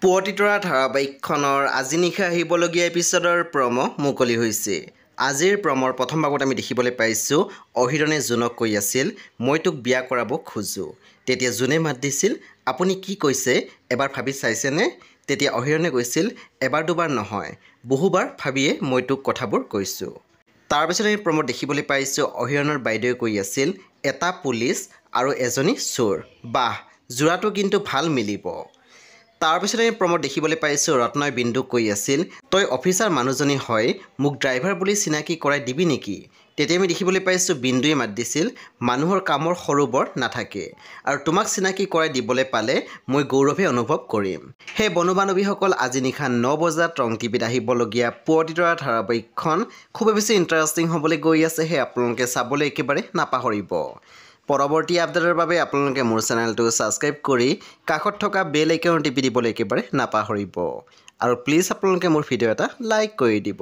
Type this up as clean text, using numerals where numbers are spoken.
পুৱতিতৰা ধাৰাবাহিকখনৰ আজি নিশা আহিবলগীয়া এপিছডৰ প্ৰম' মুকলি হৈছে। আজিৰ প্ৰমৰ প্ৰথম ভাগত আমি দেখিবলৈ পাইছোঁ অহিৰণে জোনক কৈ আছিল মই তোক বিয়া কৰাব খোজোঁ। তেতিয়া জোনে মাত দিছিল আপুনি কি কৈছে এবাৰ ভাবি চাইছেনে? তেতিয়া অহিৰণে কৈছিল এবাৰ দুবাৰ নহয় বহুবাৰ ভাবিয়ে মই তোক কথাবোৰ কৈছোঁ। তাৰপিছত আমি প্ৰমত দেখিবলৈ পাইছোঁ অহিৰণৰ বাইদেৱে কৈ আছিল এটা পুলিচ আৰু এজনী চোৰ, বাহ যোৰাটো কিন্তু ভাল মিলিব। তাৰপিছত আমি প্ৰমত দেখিবলৈ পাইছোঁ ৰত্নই বিন্দুক কৈ আছিল তই অফিচাৰ মানুহজনী হয় মোক ড্ৰাইভাৰ বুলি চিনাকি কৰাই দিবি নেকি? তেতিয়া আমি দেখিবলৈ পাইছোঁ বিন্দুৱে মাত দিছিল মানুহৰ কামৰ সৰু বৰ নাথাকে আৰু তোমাক চিনাকি কৰাই দিবলৈ পালে মই গৌৰৱে অনুভৱ কৰিম। সেই বন্ধু বান্ধৱীসকল আজি নিশা 9 বজাত ৰং টিভিত আহিবলগীয়া পুৱতিতৰা ধাৰাবাহিকখন খুবেই বেছি ইণ্টাৰেষ্টিং হ'বলৈ গৈ আছে। সেই আপোনালোকে চাবলৈ একেবাৰে নাপাহৰিব। পৰৱৰ্তী আপডেটৰ বাবে আপোনালোকে মোৰ চেনেলটো ছাবস্ক্ৰাইব কৰি কাষত থকা বেল আইকন টিপি দিবলৈ একেবাৰে নাপাহৰিব আৰু প্লিজ আপোনালোকে মোৰ ভিডিঅ' এটা লাইক কৰি দিব।